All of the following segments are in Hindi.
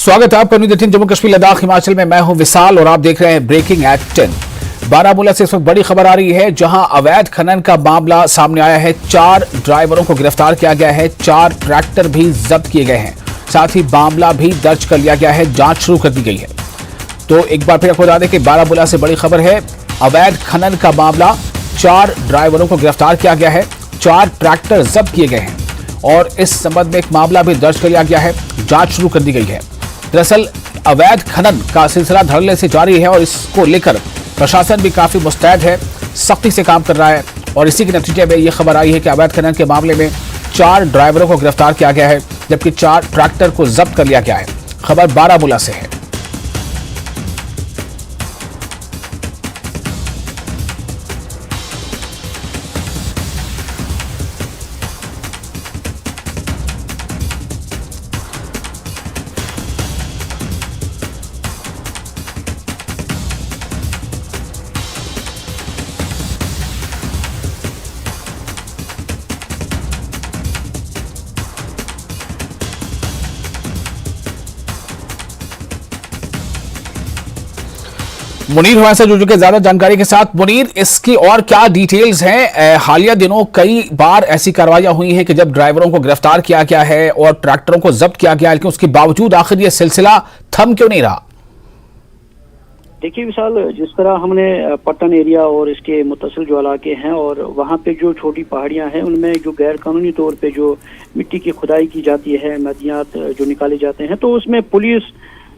स्वागत है आपका न्यूज़ 18 जम्मू कश्मीर लद्दाख हिमाचल में। मैं हूं विशाल और आप देख रहे हैं ब्रेकिंग एट 10। बारामूला से इस वक्त बड़ी खबर आ रही है, जहां अवैध खनन का मामला सामने आया है। 4 ड्राइवरों को गिरफ्तार किया गया है, 4 ट्रैक्टर भी जब्त किए गए हैं, साथ ही मामला भी दर्ज कर लिया गया है, जांच शुरू कर दी गई है। तो एक बार फिर आपको बता दें कि बारामूला से बड़ी खबर है, अवैध खनन का मामला, 4 ड्राइवरों को गिरफ्तार किया गया है, 4 ट्रैक्टर जब्त किए गए हैं और इस संबंध में एक मामला भी दर्ज कर लिया गया है, जांच शुरू कर दी गई है। दरअसल अवैध खनन का सिलसिला धड़ल्ले से जारी है और इसको लेकर प्रशासन भी काफी मुस्तैद है, सख्ती से काम कर रहा है और इसी के नतीजे में यह खबर आई है कि अवैध खनन के मामले में 4 ड्राइवरों को गिरफ्तार किया गया है, जबकि 4 ट्रैक्टर को जब्त कर लिया गया है। खबर बारामूला से है। मुनीर हमारे साथ जुड़ चुके ज्यादा जानकारी के साथ। मुनीर, इसकी और क्या डिटेल्स हैं? हालिया दिनों कई बार ऐसी कार्रवाइयां हुई हैं कि जब ड्राइवरों को गिरफ्तार किया गया है और ट्रैक्टरों को जब्त किया गया है, लेकिन उसके बावजूद आखिर यह सिलसिला थम क्यों नहीं रहा? देखिए विशाल, जिस तरह हमने पट्टन एरिया और इसके मुत्तसिल जो इलाके हैं और वहाँ पे जो छोटी पहाड़ियाँ हैं उनमें जो गैर कानूनी तौर पे जो मिट्टी की खुदाई की जाती है, मदियात जो निकाले जाते हैं, तो उसमें पुलिस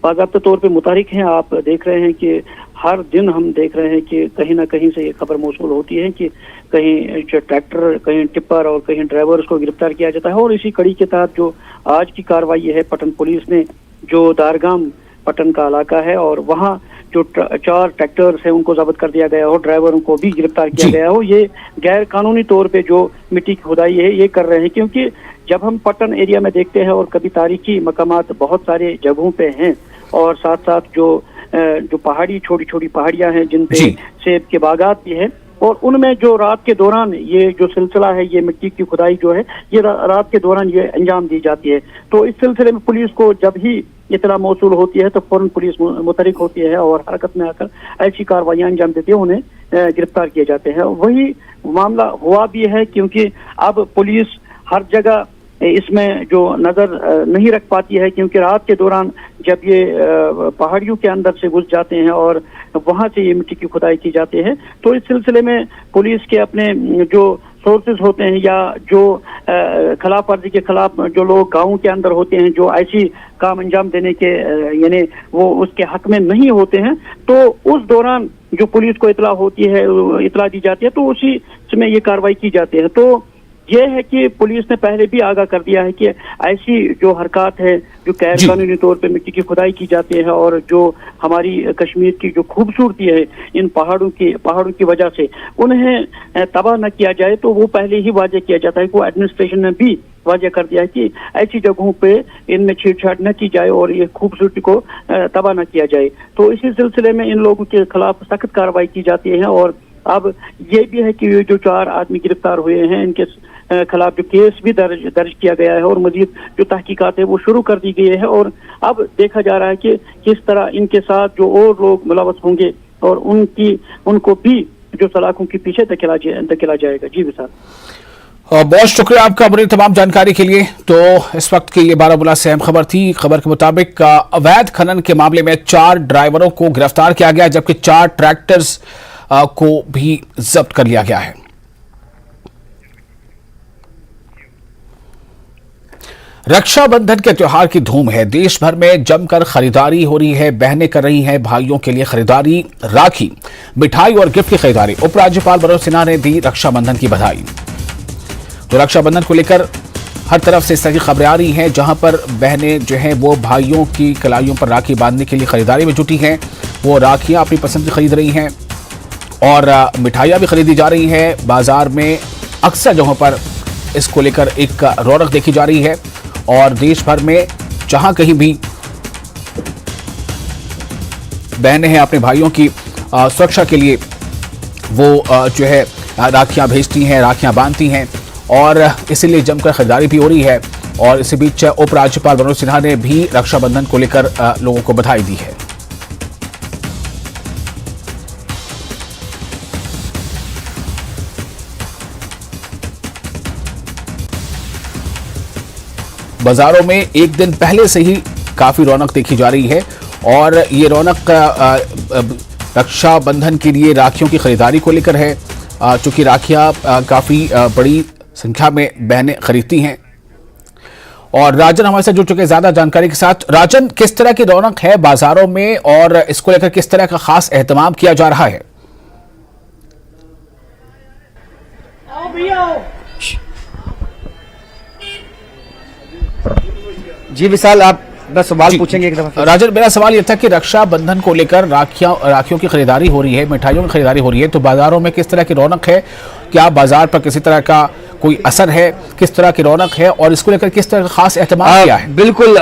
बाकायदा तौर पे मुतहरिक हैं। आप देख रहे हैं कि हर दिन हम देख रहे हैं कि कहीं ना कहीं से ये खबर मौसूल होती है कि कहीं ट्रैक्टर, कहीं टिप्पर और कहीं ड्राइवर को गिरफ्तार किया जाता है। और इसी कड़ी के तहत जो आज की कार्रवाई है, पटन पुलिस ने जो दारगाम पटन का इलाका है और वहाँ जो 4 ट्रैक्टर्स हैं उनको जब्त कर दिया गया और ड्राइवरों को भी गिरफ्तार किया गया हो। ये गैर कानूनी तौर पे जो मिट्टी की खुदाई है ये कर रहे हैं, क्योंकि जब हम पटन एरिया में देखते हैं और कभी तारीखी मकामात बहुत सारे जगहों पे हैं और साथ साथ जो पहाड़ी छोटी छोटी पहाड़ियां हैं जिन पे सेब के बागात भी हैं और उनमें जो रात के दौरान ये जो सिलसिला है, ये मिट्टी की खुदाई जो है ये रात के दौरान ये अंजाम दी जाती है। तो इस सिलसिले में पुलिस को जब ही इतना मौसूल होती है तो फौरन पुलिस मुतहरिक होती है और हरकत में आकर ऐसी कार्रवाइयां अंजाम देती है, उन्हें गिरफ्तार किए जाते हैं। वही मामला हुआ भी है, क्योंकि अब पुलिस हर जगह इसमें जो नजर नहीं रख पाती है, क्योंकि रात के दौरान जब ये पहाड़ियों के अंदर से घुस जाते हैं और वहां से ये मिट्टी की खुदाई की जाती है, तो इस सिलसिले में पुलिस के अपने जो सोर्सेज होते हैं या जो खिलाफ वर्जी के खिलाफ जो लोग गाँव के अंदर होते हैं, जो ऐसी काम अंजाम देने के यानी वो उसके हक में नहीं होते हैं, तो उस दौरान जो पुलिस को इतला होती है, इतला दी जाती है, तो उसी में ये कार्रवाई की जाती है। तो ये है कि पुलिस ने पहले भी आगाह कर दिया है कि ऐसी जो हरकत है, जो गैर कानूनी तौर पे मिट्टी की खुदाई की जाती है और जो हमारी कश्मीर की जो खूबसूरती है इन पहाड़ों की वजह से उन्हें तबाह न किया जाए, तो वो पहले ही वाजे किया जाता है। वो एडमिनिस्ट्रेशन ने भी वाजे कर दिया है कि ऐसी जगहों पे इनमें छेड़छाड़ न की जाए और ये खूबसूरती को तबाह न किया जाए। तो इसी सिलसिले में इन लोगों के खिलाफ सख्त कार्रवाई की जाती है। और अब ये भी है कि ये जो 4 आदमी गिरफ्तार हुए हैं, इनके खिलाफ जो केस भी दर्ज किया गया है और मजीद जो तहकीकात है वो शुरू कर दी गई है। और अब देखा जा रहा है कि किस तरह इनके साथ जो और लोग मुलव्वस होंगे और उनको भी जो सलाखों के पीछे धकेला जाएगा। जी विशाल, बहुत शुक्रिया आपका मुनीर तमाम जानकारी के लिए। तो इस वक्त की ये बारामूला से अहम खबर थी। खबर के मुताबिक अवैध खनन के मामले में 4 ड्राइवरों को गिरफ्तार किया गया, जबकि 4 ट्रैक्टर्स को भी जब्त कर लिया गया है। रक्षाबंधन के त्योहार की धूम है, देश भर में जमकर खरीदारी हो रही है। बहनें कर रही हैं भाइयों के लिए खरीदारी, राखी, मिठाई और गिफ्ट की खरीदारी। उपराज्यपाल मनोज सिन्हा ने दी रक्षाबंधन की बधाई। तो रक्षाबंधन को लेकर हर तरफ से इस तरह की खबरें आ रही हैं, जहां पर बहनें जो हैं वो भाइयों की कलाइयों पर राखी बांधने के लिए खरीदारी में जुटी हैं। वो राखियां अपनी पसंद की खरीद रही हैं और मिठाइयां भी खरीदी जा रही हैं। बाजार में अक्सर जगहों पर इसको लेकर एक रौनक देखी जा रही है और देश भर में जहां कहीं भी बहनें हैं अपने भाइयों की सुरक्षा के लिए वो जो है राखियां भेजती हैं, राखियां बांधती हैं और इसीलिए जमकर खरीदारी भी हो रही है। और इसी बीच उपराज्यपाल मनोज सिन्हा ने भी रक्षाबंधन को लेकर लोगों को बधाई दी है। बाजारों में एक दिन पहले से ही काफी रौनक देखी जा रही है और ये रौनक रक्षाबंधन के लिए राखियों की खरीदारी को लेकर है, चूंकि राखियां काफी बड़ी संख्या में बहनें खरीदती हैं। और राजन हमारे साथ जुड़ चुके हैं ज्यादा जानकारी के साथ। राजन, किस तरह की रौनक है बाजारों में और इसको लेकर किस तरह का खास एहतमाम किया जा रहा है? जी विशाल, आप बस सवाल पूछेंगे एक दफा। राजन, मेरा सवाल यह था कि रक्षाबंधन को लेकर राखियों की खरीदारी हो रही है, मिठाइयों की खरीदारी हो रही है, तो बाजारों में किस तरह की रौनक है? क्या बाजार पर किसी तरह का कोई असर है? किस तरह की रौनक है और इसको लेकर किस तरह का खास एहतमाम किया है? बिल्कुल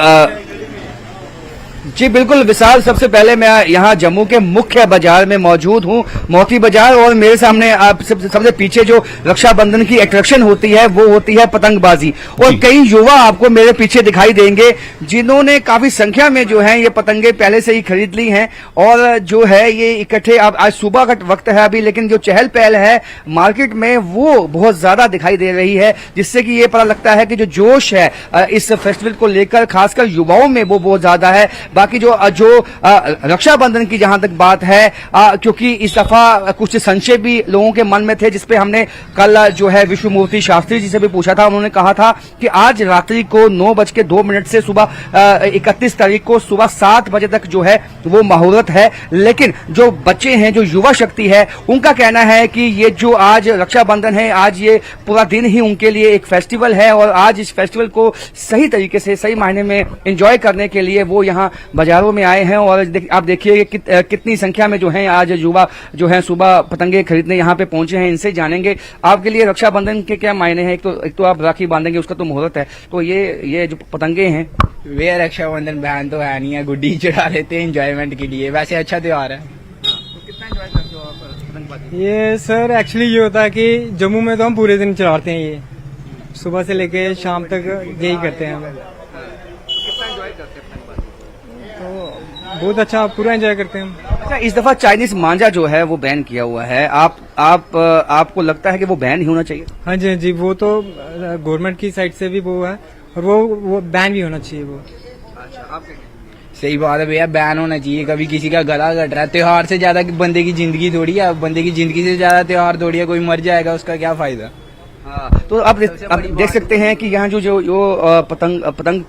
जी बिल्कुल विशाल, सबसे पहले मैं यहाँ जम्मू के मुख्य बाजार में मौजूद हूँ, मोती बाजार, और मेरे सामने आप सबसे पीछे जो रक्षाबंधन की अट्रैक्शन होती है वो होती है पतंगबाजी। और कई युवा आपको मेरे पीछे दिखाई देंगे जिन्होंने काफी संख्या में जो है ये पतंगे पहले से ही खरीद ली हैं और जो है ये इकट्ठे, अब आज सुबह का वक्त है अभी, लेकिन जो चहल पहल है मार्केट में वो बहुत ज्यादा दिखाई दे रही है, जिससे कि ये पता लगता है कि जो जोश है इस फेस्टिवल को लेकर खासकर युवाओं में वो बहुत ज्यादा है। बाकी जो रक्षाबंधन की जहां तक बात है, क्योंकि इस दफा कुछ संशय भी लोगों के मन में थे, जिसपे हमने कल जो है विश्वमूर्ति शास्त्री जी से भी पूछा था। उन्होंने कहा था कि आज रात्रि को 9:02 से सुबह 31 तारीख को सुबह 7 बजे तक जो है वो मुहूर्त है। लेकिन जो बच्चे हैं, जो युवा शक्ति है, उनका कहना है कि ये जो आज रक्षाबंधन है, आज ये पूरा दिन ही उनके लिए एक फेस्टिवल है और आज इस फेस्टिवल को सही तरीके से, सही मायने में एंजॉय करने के लिए वो यहाँ बाजारों में आए हैं। और आप देखिए कितनी संख्या में जो है आज युवा जो है सुबह पतंगे खरीदने यहाँ पे पहुंचे हैं। इनसे जानेंगे आपके लिए रक्षाबंधन के क्या मायने हैं। एक तो आप राखी बांधेंगे, उसका तो मुहूर्त है, तो ये जो पतंगे हैं, वे रक्षाबंधन बहन तो है नहीं है, गुड्डी चढ़ा लेते हैं एंजॉयमेंट के लिए, वैसे अच्छा त्योहार है। कितना एंजॉय करते हो आप पतंगबाजी? ये सर एक्चुअली ये होता है कि जम्मू में तो हम पूरे दिन चलाते हैं, ये सुबह से लेके शाम तक यही करते हैं हम। कितना एंजॉय करते हैं पतंगबाजी? तो बहुत अच्छा पूरा एंजॉय करते हैं हम। अच्छा, इस दफा चाइनीज मांझा जो है वो बैन किया हुआ है, आपको लगता है कि वो बैन ही होना चाहिए? हाँ जी, हाँ जी, वो तो गवर्नमेंट की साइड से भी वो है और वो बैन भी होना चाहिए वो। अच्छा, आप क्या कहते सही बात है भैया, बैन होना चाहिए। कभी किसी का गला कट रहा है, त्योहार से ज्यादा बंदे की जिंदगी थोड़ी है, बंदे की जिंदगी से ज्यादा त्योहार थोड़ी है, कोई मर जाएगा उसका क्या फायदा। हाँ, तो आप देख सकते हैं कि यहाँ जो पतंग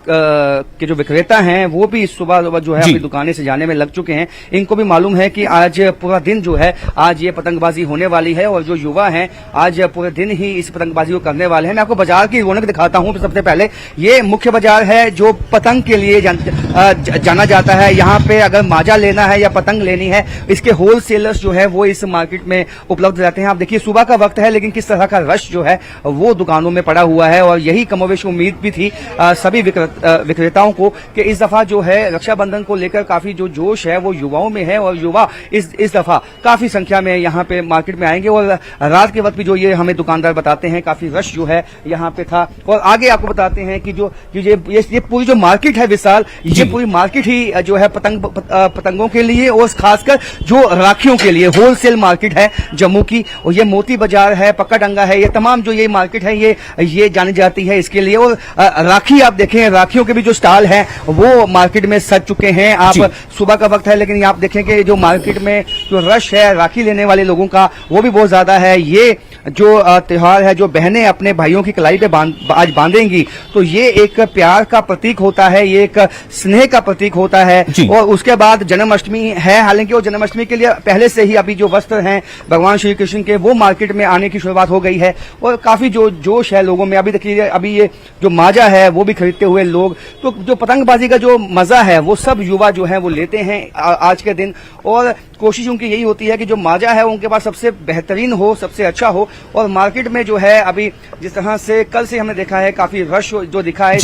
के जो विक्रेता हैं वो भी सुबह जो है अपनी दुकानें से जाने में लग चुके हैं। इनको भी मालूम है कि आज पूरा दिन जो है आज ये पतंगबाजी होने वाली है और जो युवा हैं आज पूरे दिन ही इस पतंगबाजी को करने वाले हैं। मैं आपको बाजार की रौनक दिखाता हूँ। सबसे पहले ये मुख्य बाजार है जो पतंग के लिए जाना जाता है। यहाँ पे अगर माजा लेना है या पतंग लेनी है, इसके होलसेलर्स जो है वो इस मार्केट में उपलब्ध रहते हैं। आप देखिए सुबह का वक्त है, लेकिन किस तरह का रश जो है वो दुकानों में पड़ा हुआ है और यही कमोवेश उम्मीद भी थी सभी विक्रेताओं को कि इस दफा जो है रक्षाबंधन को लेकर काफी जो जोश है वो युवाओं में है और युवा इस दफा काफी संख्या में यहाँ पे मार्केट में आएंगे। और रात के वक्त भी जो ये हमें दुकानदार बताते हैं काफी रश जो है यहाँ पे था। और आगे आपको बताते हैं कि जो ये पूरी जो मार्केट है विशाल, ये पूरी मार्केट ही जो है पतंगों के लिए और खासकर जो राखियों के लिए होलसेल मार्केट है जम्मू की। और ये मोती बाजार है, पक्का डंगा है, ये तमाम जो ये मार्केट है ये जानी जाती है इसके लिए। और राखी आप देखें, राखियों के भी जो स्टॉल हैं वो मार्केट में सज चुके हैं। आप सुबह का वक्त है, लेकिन आप देखें कि जो मार्केट में जो रश है राखी लेने वाले लोगों का वो भी बहुत ज्यादा है। ये जो त्योहार है, जो बहनें अपने भाइयों की कलाई पे आज बांधेंगी, तो ये एक प्यार का प्रतीक होता है, ये एक स्नेह का प्रतीक होता है। और उसके बाद जन्माष्टमी है, हालांकि वो जन्माष्टमी के लिए पहले से ही अभी जो वस्त्र हैं भगवान श्री कृष्ण के वो मार्केट में आने की शुरुआत हो गई है और काफी जो जोश है लोगों में। अभी देखिए, अभी ये जो माजा है वो भी खरीदते हुए लोग, तो जो पतंगबाजी का जो मजा है वो सब युवा जो है वो लेते हैं आज के दिन। और कोशिश उनकी यही होती है कि जो माजा है उनके पास सबसे बेहतरीन हो, सबसे अच्छा हो। और मार्केट में जो है अभी जिस तरह से कल से हमने देखा है काफी रश जो दिखा है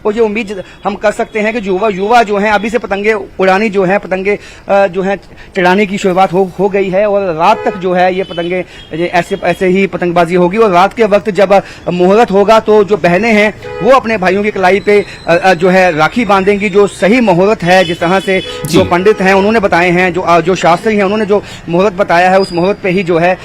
और ये उम्मीद हम कर सकते हैं कि युवा जो हैं अभी से पतंगे उड़ानी जो है, पतंगे जो है चढ़ाने की शुरुआत हो गई है और रात तक जो है ये पतंगे ऐसे ही पतंगबाजी होगी। और रात के वक्त जब मुहूर्त होगा तो जो बहनें हैं वो अपने भाइयों की कलाई पे जो है राखी बांधेंगी। जो सही मुहूर्त है, जिस तरह से जो पंडित हैं उन्होंने बताए हैं, जो शास्त्री हैं उन्होंने जो मुहूर्त बताया है, उस मुहूर्त पे ही जो है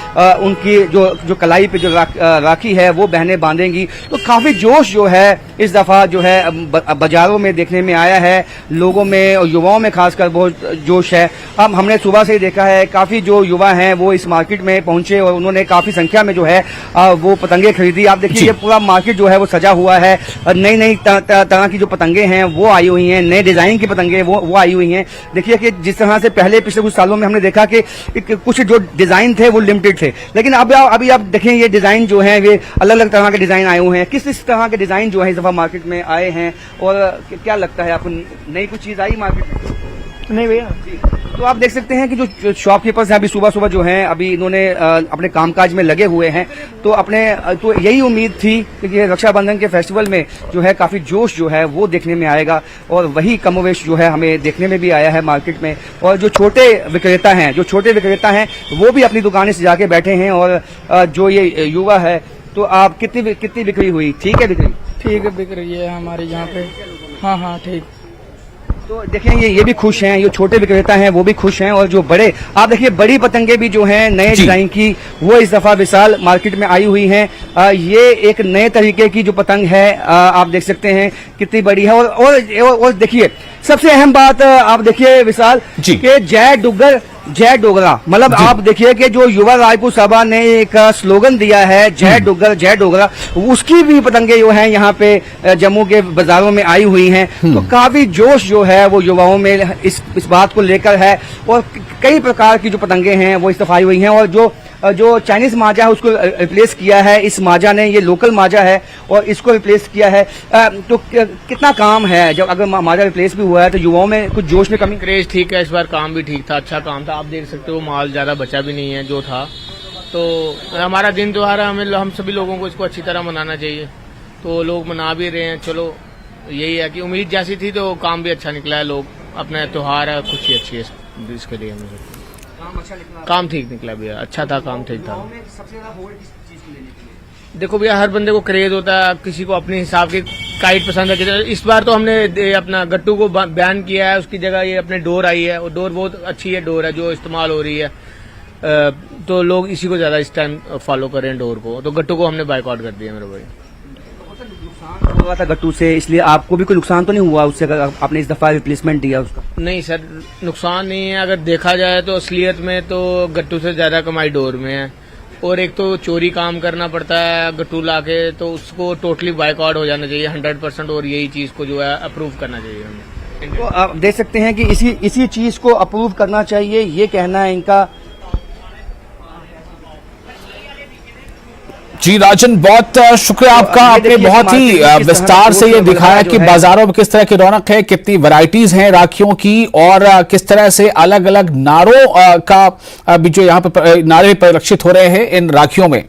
उनकी जो कलाई पे जो राखी है वो बहनें बांधेंगी। तो काफी जोश जो है इस दफा जो है बाजारों में देखने में आया है, लोगों में और युवाओं में खासकर बहुत जोश है। अब हमने सुबह से ही देखा है काफी जो युवा हैं वो इस मार्केट में पहुंचे और उन्होंने काफी संख्या में जो है वो पतंगे खरीदी। आप देखिए ये पूरा मार्केट जो है वो सजा हुआ है, नई नई तरह की जो पतंगे हैं वो आई हुई हैं, नए डिजाइन की पतंगे वो आई हुई हैं। देखिए कि जिस तरह से पहले पिछले कुछ सालों में हमने देखा कि कुछ जो डिजाइन थे वो लिमिटेड थे, लेकिन अभी आप देखें ये डिजाइन जो है ये अलग अलग तरह के डिजाइन आए हुए हैं। किस तरह के डिजाइन जो है इस दफा मार्केट में आए हैं और क्या लगता है आपको, नई कुछ चीज आई मार्केट में? नहीं भैया, तो आप देख सकते हैं कि जो शॉपकीपर्स हैं अभी सुबह जो हैं अभी इन्होंने अपने कामकाज में लगे हुए हैं। तो यही उम्मीद थी कि रक्षाबंधन के फेस्टिवल में जो है काफी जोश जो है वो देखने में आएगा और वही कमोवेश जो है हमें देखने में भी आया है मार्केट में। और जो छोटे विक्रेता हैं वो भी अपनी दुकानें सजा के बैठे हैं। और जो ये युवा है, तो आप कितनी बिक्री हुई? ठीक है बिक्री? ठीक है बिक रही है हमारे यहाँ पे। हाँ ठीक। तो देखिए ये भी खुश हैं, ये छोटे विक्रेता हैं वो भी खुश हैं। और जो बड़े, आप देखिए बड़ी पतंगे भी जो हैं नए डिजाइन की वो इस दफा विशाल मार्केट में आई हुई हैं। ये एक नए तरीके की जो पतंग है आप देख सकते हैं कितनी बड़ी है। और देखिए सबसे अहम बात आप देखिए विशाल कि जय डोगरा, मतलब आप देखिए कि जो युवा राजपूत सभा ने एक स्लोगन दिया है जय डोगरा, उसकी भी पतंगे जो हैं यहाँ पे जम्मू के बाजारों में आई हुई हैं। तो काफी जोश जो है वो युवाओं में इस बात को लेकर है। और कई प्रकार की जो पतंगे हैं वो इस दफा आई हुई हैं। और जो चाइनीज माजा है उसको रिप्लेस किया है इस माजा ने, ये लोकल माजा है और इसको रिप्लेस किया है। तो कितना काम है, जब अगर माजा रिप्लेस भी हुआ है तो युवाओं में कुछ जोश में कमी? क्रेज ठीक है, इस बार काम भी ठीक था, अच्छा काम था। आप देख सकते हो माल ज्यादा बचा भी नहीं है जो था। तो हमारा दिन त्योहार है, हम सभी लोगों को इसको अच्छी तरह मनाना चाहिए। तो लोग मना भी रहे हैं। चलो यही है कि उम्मीद जैसी थी तो काम भी अच्छा निकला है। लोग अपना त्योहार है, खुशी अच्छी है इसके लिए। मुझे काम ठीक निकला भैया, अच्छा था, काम ठीक था। देखो भैया हर बंदे को क्रेज होता है, किसी को अपने हिसाब की काइट पसंद है। इस बार तो हमने अपना गट्टू को बैन किया है, उसकी जगह ये अपने डोर आई है और डोर बहुत अच्छी है, डोर है जो इस्तेमाल हो रही है। तो लोग इसी को ज्यादा इस टाइम फॉलो कर रहे हैं डोर को। तो गट्टू को हमने बाइकआउट कर दिया मेरे भाई। हुआ था गट्टू से, इसलिए आपको भी कोई नुकसान तो नहीं हुआ उससे अगर आपने इस दफा रिप्लेसमेंट दिया उसका? नहीं सर, नुकसान नहीं है। अगर देखा जाए तो असलियत में तो गट्टू से ज्यादा कमाई डोर में है। और एक तो चोरी काम करना पड़ता है गट्टू लाके, तो उसको टोटली बाइकआउट हो जाना चाहिए 100%। और यही चीज को जो है अप्रूव करना चाहिए हमें। तो आप देख सकते हैं कि इसी चीज को अप्रूव करना चाहिए, ये कहना है इनका। जी राजन, बहुत शुक्रिया आपका। आपने बहुत ही विस्तार से ये दिखाया कि बाजारों में किस तरह की रौनक है, कितनी वैरायटीज हैं राखियों की और किस तरह से अलग अलग नारों का भी जो यहाँ पे नारे परिलक्षित हो रहे हैं इन राखियों में।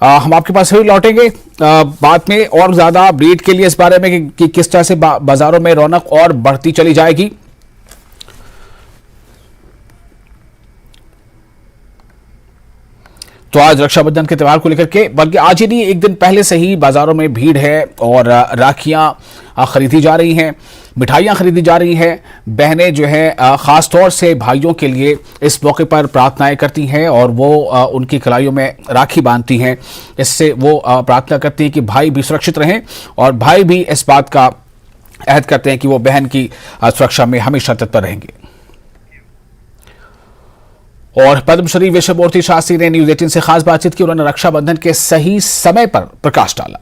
हम आपके पास फिर लौटेंगे बाद में और ज्यादा अपडेट के लिए इस बारे में कि किस तरह से बाजारों में रौनक और बढ़ती चली जाएगी। तो आज रक्षाबंधन के त्योहार को लेकर के, बल्कि आज ही नहीं एक दिन पहले से ही बाजारों में भीड़ है और राखियां खरीदी जा रही हैं, मिठाइयां खरीदी जा रही हैं। बहनें जो है खास तौर से भाइयों के लिए इस मौके पर प्रार्थनाएं करती हैं और वो उनकी कलाइयों में राखी बांधती हैं। इससे वो प्रार्थना करती हैं कि भाई भी सुरक्षित रहें और भाई भी इस बात का अहद करते हैं कि वो बहन की सुरक्षा में हमेशा तत्पर रहेंगे। और पद्मश्री विश्वमूर्ति शास्त्री ने न्यूज 18 से खास बातचीत की। उन्होंने रक्षाबंधन के सही समय पर प्रकाश डाला।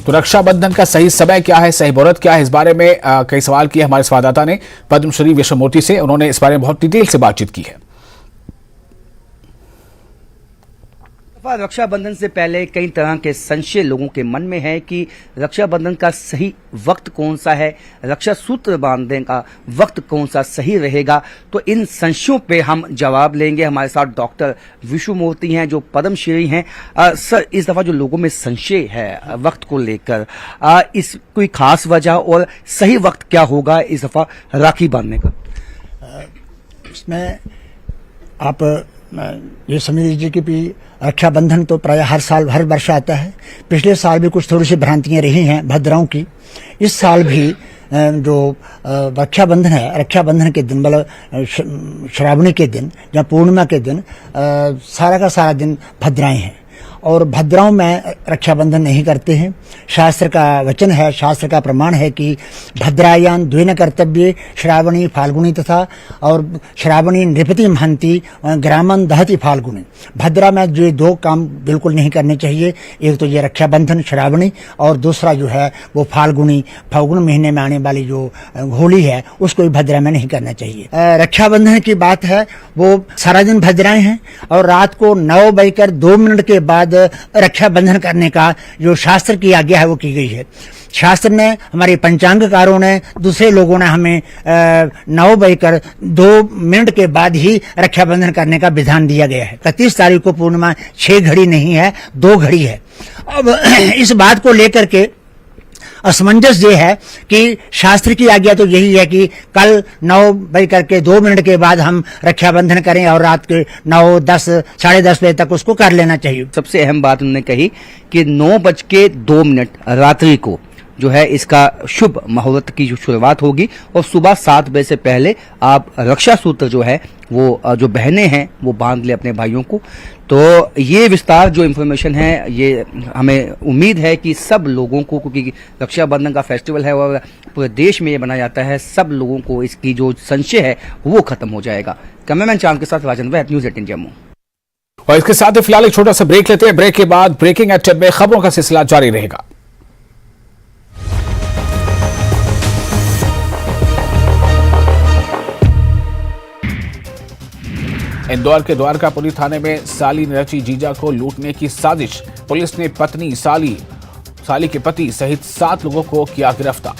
तो रक्षाबंधन का सही समय क्या है, सही मुहूर्त क्या है, इस बारे में कई सवाल किए हमारे संवाददाता ने पद्मश्री विश्वमूर्ति से। उन्होंने इस बारे में बहुत डिटेल से बातचीत की है। रक्षाबंधन से पहले कई तरह के संशय लोगों के मन में है कि रक्षाबंधन का सही वक्त कौन सा है, रक्षा सूत्र बांधने का वक्त कौन सा सही रहेगा। तो इन संशयों पे हम जवाब लेंगे। हमारे साथ डॉक्टर विश्वमूर्ति हैं जो पद्मश्री हैं। सर, इस दफा जो लोगों में संशय है वक्त को लेकर, इस कोई खास वजह और सही वक्त क्या होगा इस दफा राखी बांधने का? इसमें आप ये समझ लीजिए कि भी रक्षाबंधन तो प्राय हर साल हर वर्ष आता है। पिछले साल भी कुछ थोड़ी सी भ्रांतियां रही हैं भद्राओं की। इस साल भी जो रक्षाबंधन है, रक्षाबंधन के दिन मतलब श्रावणी के दिन या पूर्णिमा के दिन सारा का सारा दिन भद्राएं हैं और भद्राओं में रक्षाबंधन नहीं करते हैं। शास्त्र का वचन है, शास्त्र का प्रमाण है कि भद्रायान द्वेन कर्तव्ये श्रावणी फाल्गुनी तथा और श्रावणी नृपति महंती ग्रामन दहति फाल्गुनी। भद्रा में जो दो काम बिल्कुल नहीं करने चाहिए, एक तो ये रक्षाबंधन श्रावणी और दूसरा जो है वो फाल्गुनी, फाल्गुन महीने में आने वाली जो होली है उसको भी भद्रा में नहीं करना चाहिए। रक्षाबंधन की बात है, वो सारा दिन भद्राएं हैं और रात को 9:02 के बाद रक्षाबंधन करने का जो शास्त्र की आज्ञा है वो की गई है। शास्त्र ने, हमारे पंचांगकारों ने, दूसरे लोगों ने हमें 9:02 के बाद ही रक्षाबंधन करने का विधान दिया गया है। 31 तारीख को पूर्णिमा 6 घड़ी नहीं है, 2 घड़ी है। अब इस बात को लेकर के असमंजस ये है कि शास्त्र की आज्ञा तो यही है कि कल 9:02 के बाद हम रक्षाबंधन करें और रात के 9, 10, साढ़े 10 बजे तक उसको कर लेना चाहिए। सबसे अहम बात उन्होंने कही कि 9:02 रात्रि को जो है इसका शुभ मुहूर्त की जो शुरुआत होगी और सुबह 7 बजे से पहले आप रक्षा सूत्र जो है वो जो बहनें हैं वो बांध ले अपने भाइयों को। तो ये विस्तार जो इन्फॉर्मेशन है, ये हमें उम्मीद है कि सब लोगों को, क्योंकि रक्षाबंधन का फेस्टिवल है और पूरे देश में ये मनाया जाता है, सब लोगों को इसकी जो संशय है वो खत्म हो जाएगा। कैमरामैन चांद के साथ राजन वैद, न्यूज़ 18 जम्मू। और इसके साथ ही फिलहाल एक छोटा सा ब्रेक लेते हैं। ब्रेक के बाद ब्रेकिंग एट 10 में खबरों का सिलसिला जारी रहेगा। इंदौर के द्वारकापुरी थाने में साली ने रची जीजा को लूटने की साजिश। पुलिस ने पत्नी, साली के पति सहित 7 लोगों को किया गिरफ्तार।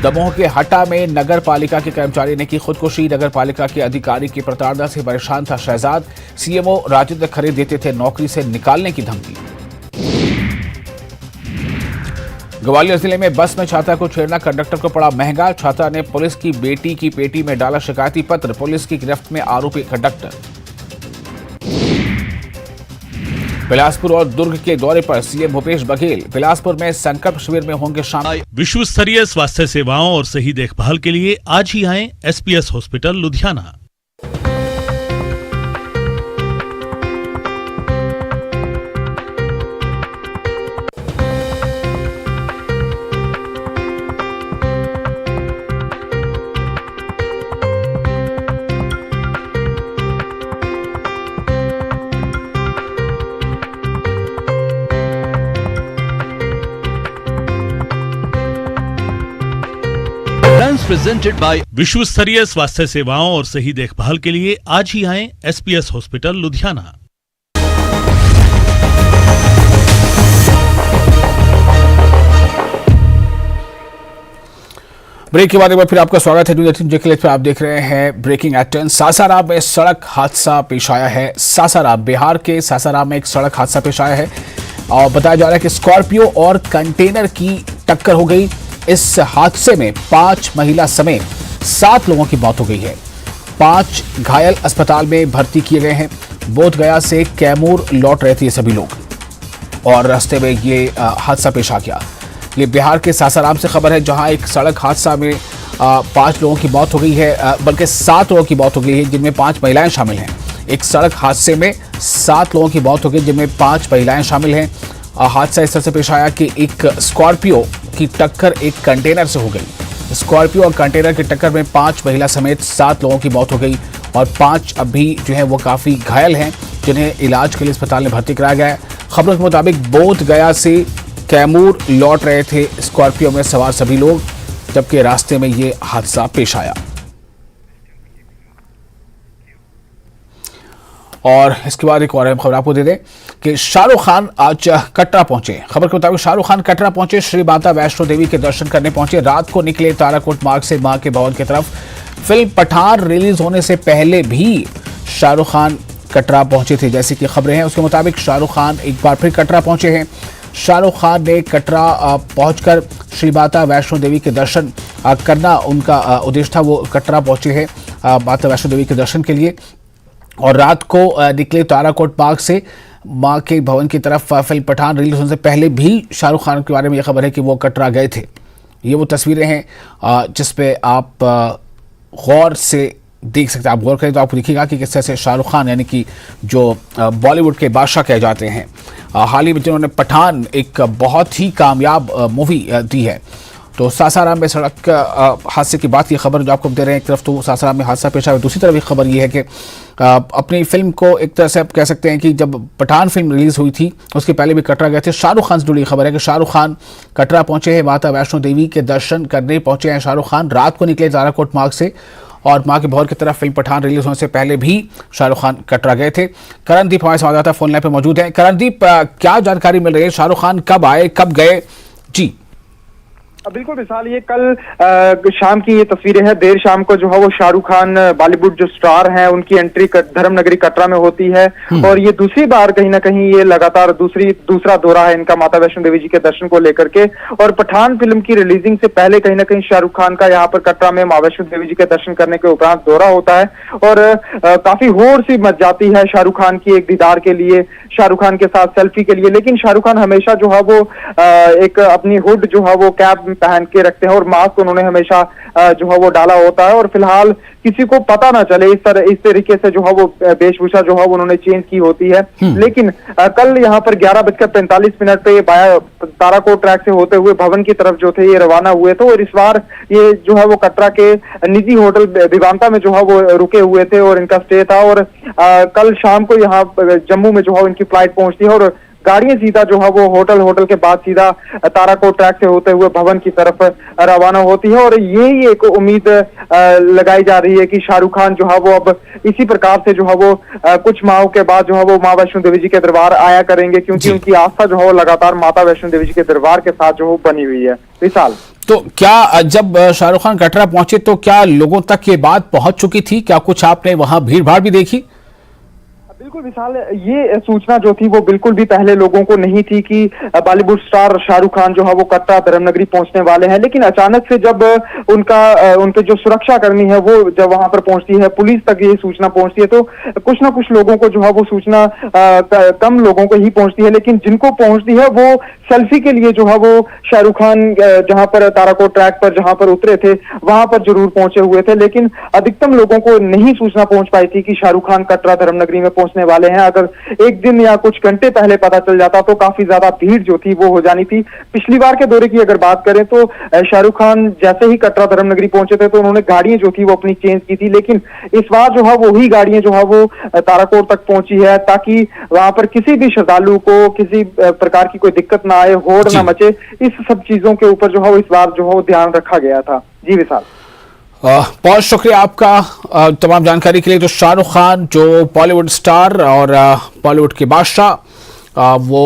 दमोह के हटा में नगर पालिका के कर्मचारी ने की खुदकुशी। नगर पालिका के अधिकारी की प्रताड़ना से परेशान था शहजाद। सीएमओ राजेंद्र खरे देते थे नौकरी से निकालने की धमकी। ग्वालियर जिले में बस में छात्रा को छेड़ना कंडक्टर को पड़ा महंगा। छात्रा ने पुलिस की बेटी की पेटी में डाला शिकायती पत्र। पुलिस की गिरफ्त में आरोपी कंडक्टर। बिलासपुर और दुर्ग के दौरे पर सीएम भूपेश बघेल। बिलासपुर में संकल्प शिविर में होंगे शामिल। विश्व स्तरीय स्वास्थ्य सेवाओं और सही देखभाल के लिए आज ही आएं SPS hospital Ludhiana. Presented by विश्व स्तरीय स्वास्थ्य सेवाओं और सही देखभाल के लिए आज ही आएं SPS हॉस्पिटल लुधियाना। ब्रेक के बाद एक बार फिर आपका स्वागत है। न्यूज़ 18 जेके पे आप देख रहे हैं ब्रेकिंग एट 10। सासाराम में सड़क हादसा पेश आया है। सासाराम, बिहार के सासाराम में एक सड़क हादसा पेश आया है और बताया जा रहा है कि स्कॉर्पियो और कंटेनर की टक्कर हो गई। इस हादसे में 5 महिला समेत 7 लोगों की मौत हो गई है। 5 घायल अस्पताल में भर्ती किए गए हैं। बोधगया से कैमूर लौट रहे थे ये सभी लोग और रास्ते में ये हादसा पेश आ गया। ये बिहार के सासाराम से खबर है, जहां एक सड़क हादसा में 5 लोगों की मौत हो गई है, बल्कि 7 लोगों की मौत हो गई है, जिनमें 5 महिलाएं शामिल हैं। एक सड़क हादसे में 7 लोगों की मौत हो गई, जिनमें 5 महिलाएं शामिल हैं। हादसा इस तरह से पेश आया कि एक स्कॉर्पियो की टक्कर एक कंटेनर से हो गई। स्कॉर्पियो और कंटेनर की टक्कर में 5 महिला समेत 7 लोगों की मौत हो गई और 5 अभी जो है वो काफ़ी घायल हैं, जिन्हें इलाज के लिए अस्पताल में भर्ती कराया गया है। खबरों के मुताबिक बोधगया से कैमूर लौट रहे थे स्कॉर्पियो में सवार सभी लोग, जबकि रास्ते में ये हादसा पेश आया। और इसके बाद एक और अहम खबर आपको दे दें कि शाहरुख खान आज कटरा पहुंचे। खबर के मुताबिक शाहरुख खान कटरा पहुंचे, श्री माता वैष्णो देवी के दर्शन करने पहुंचे। रात को निकले ताराकोट मार्ग से मां के भवन की तरफ। फिल्म पठान रिलीज होने से पहले भी शाहरुख खान कटरा पहुंचे थे, जैसी कि खबरें हैं। उसके मुताबिक शाहरुख खान एक बार फिर कटरा पहुंचे हैं। शाहरुख खान ने कटरा पहुंचकर श्री माता वैष्णो देवी के दर्शन करना उनका उद्देश्य था। वो कटरा पहुंचे हैं माता वैष्णो देवी के दर्शन के लिए और रात को निकले ताराकोट मार्ग से मां के भवन की तरफ। फिल्म पठान रिलीज होने से पहले भी शाहरुख खान के बारे में यह खबर है कि वो कटरा गए थे। ये वो तस्वीरें हैं जिसपे आप गौर से देख सकते हैं। आप गौर करें तो आपको दिखेगा कि किस तरह से शाहरुख खान यानी कि जो बॉलीवुड के बादशाह कहे जाते हैं, हाल ही में जिन्होंने पठान एक बहुत ही कामयाब मूवी दी है। तो सासाराम में सड़क हादसे की बात की खबर जो आपको दे रहे हैं, एक तरफ तो सासाराम में हादसा पेश आया, दूसरी तरफ एक खबर ये है कि अपनी फिल्म को एक तरह से आप कह सकते हैं कि जब पठान फिल्म रिलीज हुई थी उसके पहले भी कटरा गए थे। शाहरुख खान से जुड़ी खबर है कि शाहरुख खान कटरा पहुंचे हैं, माता वैष्णो देवी के दर्शन करने पहुंचे हैं। शाहरुख खान रात को निकले ताराकोट मार्ग से और मां के भवन की तरफ। फिल्म पठान रिलीज होने से पहले भी शाहरुख खान कटरा गए थे। करणदीप हमारे संवाददाता फोन लाइन पे मौजूद है। करणदीप, क्या जानकारी मिल रही है? शाहरुख खान कब आए, कब गए? जी बिल्कुल विशाल, ये कल शाम की ये तस्वीरें हैं। देर शाम को जो है वो शाहरुख खान बॉलीवुड जो स्टार हैं उनकी एंट्री धर्मनगरी कटरा में होती है और ये दूसरी बार कहीं ना कहीं ये लगातार दूसरा दौरा है इनका माता वैष्णो देवी जी के दर्शन को लेकर के। और पठान फिल्म की रिलीजिंग से पहले कहीं ना कहीं शाहरुख खान का यहाँ पर कटरा में मां वैष्णो देवी जी के दर्शन करने के उपरांत दौरा होता है और काफी होड़ सी मच जाती है शाहरुख खान की एक दीदार के लिए, शाहरुख खान के साथ सेल्फी के लिए। लेकिन शाहरुख खान हमेशा जो है वो एक अपनी हुड जो है वो कैप पहन के रखते हैं और मास्क उन्होंने हमेशा जो है वो डाला होता है और फिलहाल किसी को पता ना चले इस तरीके से जो है वो वेशभूषा जो है वो उन्होंने चेंज की होती है। लेकिन कल यहाँ पर 11:45 पे ताराकोट ट्रैक से होते हुए भवन की तरफ जो थे ये रवाना हुए थे और इस बार ये जो है वो कटरा के निजी होटल विवांता में जो है वो रुके हुए थे और इनका स्टे था और कल शाम को यहाँ जम्मू में जो है इनकी फ्लाइट पहुंचती है और गाड़ियां सीधा जो है वो होटल के बाद सीधा ताराकोट ट्रैक से होते हुए भवन की तरफ रवाना होती है और यही एक उम्मीद लगाई जा रही है कि शाहरुख खान जो है वो अब इसी प्रकार से जो है वो कुछ माह के बाद जो है वो मां वैष्णो देवी जी के दरबार आया करेंगे, क्योंकि उनकी आस्था जो है वो लगातार माता वैष्णो देवी जी के दरबार के साथ जो है बनी हुई है। विशाल, तो क्या जब शाहरुख खान कटरा पहुंचे तो क्या लोगों तक ये बात पहुंच चुकी थी? क्या कुछ आपने वहां भीड़ भाड़ भी देखी? बिल्कुल विशाल, ये सूचना जो थी वो बिल्कुल भी पहले लोगों को नहीं थी कि बॉलीवुड स्टार शाहरुख खान जो है वो कटरा धर्मनगरी पहुंचने वाले हैं। लेकिन अचानक से जब उनके जो सुरक्षा कर्मी है वो जब वहां पर पहुंचती है, पुलिस तक ये सूचना पहुंचती है, तो कुछ ना कुछ लोगों को जो है वो सूचना कम लोगों को ही पहुंचती है, लेकिन जिनको पहुंचती है वो सेल्फी के लिए जो है वो शाहरुख खान जहां पर ताराकोट ट्रैक पर जहां पर उतरे थे वहां पर जरूर पहुंचे हुए थे। लेकिन अधिकतम लोगों को नहीं सूचना पहुंच पाई थी कि शाहरुख खान कटरा धर्मनगरी में पहुंचने वाले हैं। अगर एक दिन या कुछ घंटे पहले पता चल जाता तो काफी ज्यादा भीड़ जो थी वो हो जानी थी। पिछली बार के दौरे की अगर बात करें तो शाहरुख खान जैसे ही कटरा धर्मनगरी पहुंचे थे तो उन्होंने गाड़ियां जो थी वो अपनी चेंज की थी, लेकिन इस बार जो है वही गाड़ियां जो है वो ताराकोट तक पहुंची है ताकि वहां पर किसी भी श्रद्धालु को किसी प्रकार की कोई दिक्कत ना आए, होड़ ना मचे। इस सब चीजों के ऊपर जो है इस बार जो है ध्यान रखा गया था। जी विशाल, बहुत शुक्रिया आपका तमाम जानकारी के लिए। तो शाहरुख खान जो बॉलीवुड स्टार और बॉलीवुड के बादशाह वो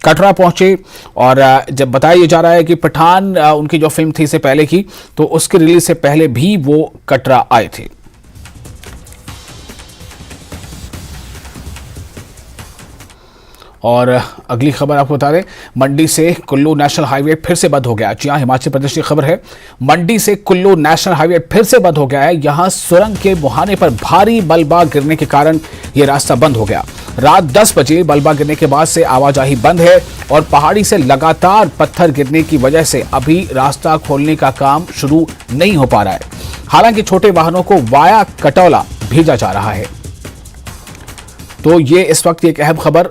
कटरा पहुंचे और जब बताया जा रहा है कि पठान उनकी जो फिल्म थी इससे पहले की, तो उसके रिलीज से पहले भी वो कटरा आए थे। और अगली खबर आपको बता दें, मंडी से कुल्लू नेशनल हाईवे फिर से बंद हो गया। जी हां, हिमाचल प्रदेश की खबर है। मंडी से कुल्लू नेशनल हाईवे फिर से बंद हो गया है। यहां सुरंग के मुहाने पर भारी मलबा गिरने के कारण यह रास्ता बंद हो गया। रात 10 बजे मलबा गिरने के बाद से आवाजाही बंद है और पहाड़ी से लगातार पत्थर गिरने की वजह से अभी रास्ता खोलने का काम शुरू नहीं हो पा रहा है। हालांकि छोटे वाहनों को वाया कटौला भेजा जा रहा है। तो ये इस वक्त एक अहम खबर,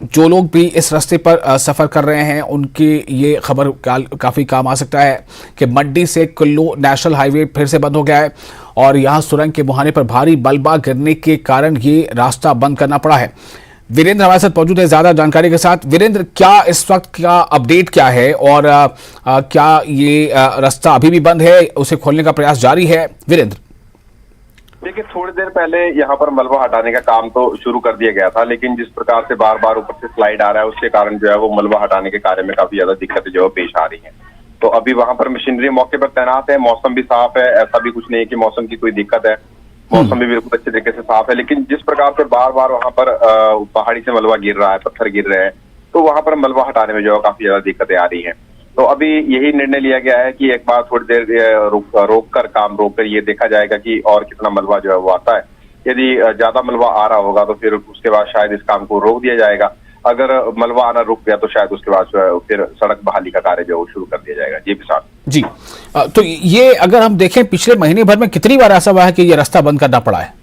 जो लोग भी इस रास्ते पर सफ़र कर रहे हैं उनकी ये खबर काफ़ी काम आ सकता है कि मंडी से कुल्लू नेशनल हाईवे फिर से बंद हो गया है और यहाँ सुरंग के मुहाने पर भारी मलबा गिरने के कारण ये रास्ता बंद करना पड़ा है। वीरेंद्र हमारे साथ मौजूद है ज़्यादा जानकारी के साथ। वीरेंद्र, क्या इस वक्त का अपडेट क्या है और क्या ये रास्ता अभी भी बंद है, उसे खोलने का प्रयास जारी है? वीरेंद्र, देखिए, थोड़ी देर पहले यहाँ पर मलबा हटाने का काम तो शुरू कर दिया गया था, लेकिन जिस प्रकार से बार बार ऊपर से स्लाइड आ रहा है उसके कारण जो है वो मलबा हटाने के कार्य में काफी ज्यादा दिक्कतें जो है पेश आ रही हैं। तो अभी वहां पर मशीनरी मौके पर तैनात है, मौसम भी साफ है, ऐसा भी कुछ नहीं है कि मौसम की कोई दिक्कत है, मौसम भी बिल्कुल अच्छे तरीके से साफ है। लेकिन जिस प्रकार से बार बार वहां पर पहाड़ी से मलबा गिर रहा है, पत्थर गिर रहे हैं, तो वहां पर मलबा हटाने में जो है काफी ज्यादा दिक्कतें आ रही हैं। तो अभी यही निर्णय लिया गया है कि एक बार थोड़ी देर रोक कर काम रोक कर ये देखा जाएगा कि और कितना मलबा जो है वो आता है। यदि ज्यादा मलबा आ रहा होगा तो फिर उसके बाद शायद इस काम को रोक दिया जाएगा। अगर मलबा आना रुक गया तो शायद उसके बाद जो है फिर सड़क बहाली का कार्य जो है वो शुरू कर दिया जाएगा। जी विशाल जी, तो ये अगर हम देखें पिछले महीने भर में कितनी बार ऐसा हुआ है कि ये रास्ता बंद करना पड़ा है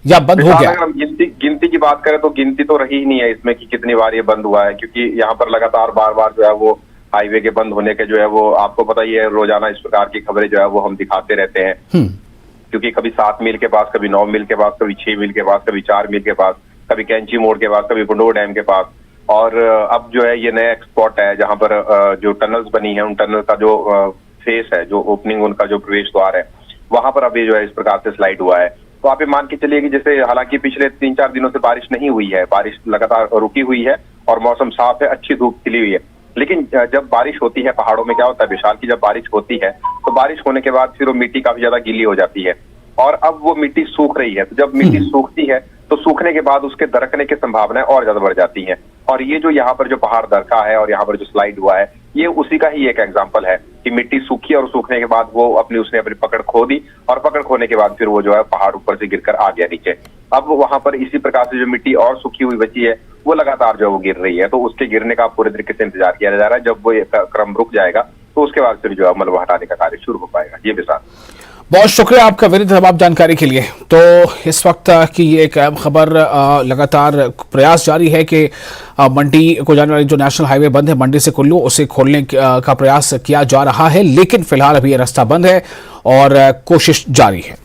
या बंद हो गया? अगर हम गिनती की बात करें तो गिनती तो रही ही नहीं है इसमें कि कितनी बार ये बंद हुआ है, क्योंकि यहाँ पर लगातार बार बार जो है वो हाईवे के बंद होने के जो है वो आपको पता ही है, रोजाना इस प्रकार की खबरें जो है वो हम दिखाते रहते हैं। क्योंकि कभी 7 मील के पास, कभी 9 मील के पास, कभी 6 मील के पास, कभी 4 मील के पास, कभी कैंची मोड़ के पास, कभी गुंडोर डैम के पास। और अब जो है ये नया एक्सपोर्ट है जहां पर जो टनल्स बनी है उन टनल का जो फेस है, जो ओपनिंग उनका जो प्रवेश द्वार है, वहां पर अभी जो है इस प्रकार से स्लाइड हुआ है। तो आप ये मान के चलिए कि जैसे हालांकि पिछले 3-4 दिनों से बारिश नहीं हुई है, बारिश लगातार रुकी हुई है और मौसम साफ है, अच्छी धूप खिली हुई है। लेकिन जब बारिश होती है पहाड़ों में क्या होता है विशाल की, जब बारिश होती है तो बारिश होने के बाद फिर वो मिट्टी काफी ज्यादा गीली हो जाती है और अब वो मिट्टी सूख रही है। तो जब मिट्टी सूखती है तो सूखने के बाद उसके दरकने की संभावनाएं और ज्यादा बढ़ जाती हैं। और ये जो यहाँ पर जो पहाड़ दरका है और यहाँ पर जो स्लाइड हुआ है, ये उसी का ही एक एग्जांपल है कि मिट्टी सूखी और सूखने के बाद वो उसने अपनी पकड़ खो दी और पकड़ खोने के बाद फिर वो जो है पहाड़ ऊपर से गिरकर आ गया नीचे। अब वहां पर इसी प्रकार से जो मिट्टी और सूखी हुई बची है वो लगातार जो है वो गिर रही है। तो उसके गिरने का पूरे तरीके से इंतजार किया जा रहा है। जब वो क्रम रुक जाएगा तो उसके बाद फिर जो है मलबा हटाने का कार्य शुरू हो पाएगा। ये विशाल, बहुत शुक्रिया आपका विनीत तमाम जानकारी के लिए। तो इस वक्त की ये एक अहम खबर, लगातार प्रयास जारी है कि मंडी को जाने वाली जो नेशनल हाईवे बंद है मंडी से कुल्लू, उसे खोलने का प्रयास किया जा रहा है। लेकिन फिलहाल अभी ये रास्ता बंद है और कोशिश जारी है।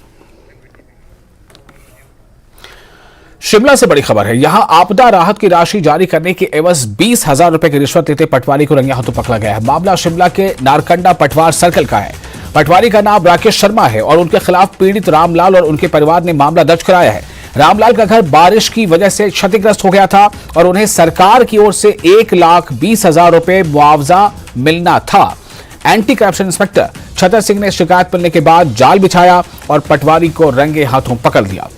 शिमला से बड़ी खबर है। यहां आपदा राहत की राशि जारी करने के एवज 20,000 रुपए की रिश्वत लेते पटवारी को रंगे हाथों पकड़ा गया है। मामला शिमला के नारकंडा पटवार सर्कल का है। पटवारी का नाम राकेश शर्मा है और उनके खिलाफ पीड़ित रामलाल और उनके परिवार ने मामला दर्ज कराया है। रामलाल का घर बारिश की वजह से क्षतिग्रस्त हो गया था और उन्हें सरकार की ओर से 1,20,000 रुपए मुआवजा मिलना था। Anti corruption inspector Chhatar Singh ने शिकायत मिलने के बाद जाल बिछाया और पटवारी को रंगे हाथों पकड़ लिया।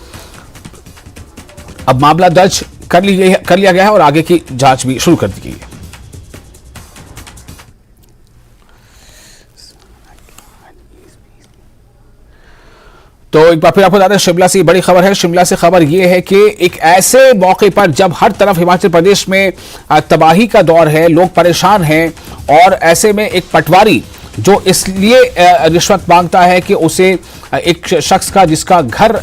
अब मामला दर्ज कर लिया गया है और आगे की जांच भी शुरू कर दी गई है। तो एक बार फिर आपको बता दें, शिमला से बड़ी खबर है। शिमला से खबर यह है कि एक ऐसे मौके पर जब हर तरफ हिमाचल प्रदेश में तबाही का दौर है, लोग परेशान हैं और ऐसे में एक पटवारी जो इसलिए रिश्वत मांगता है कि उसे एक शख्स का जिसका घर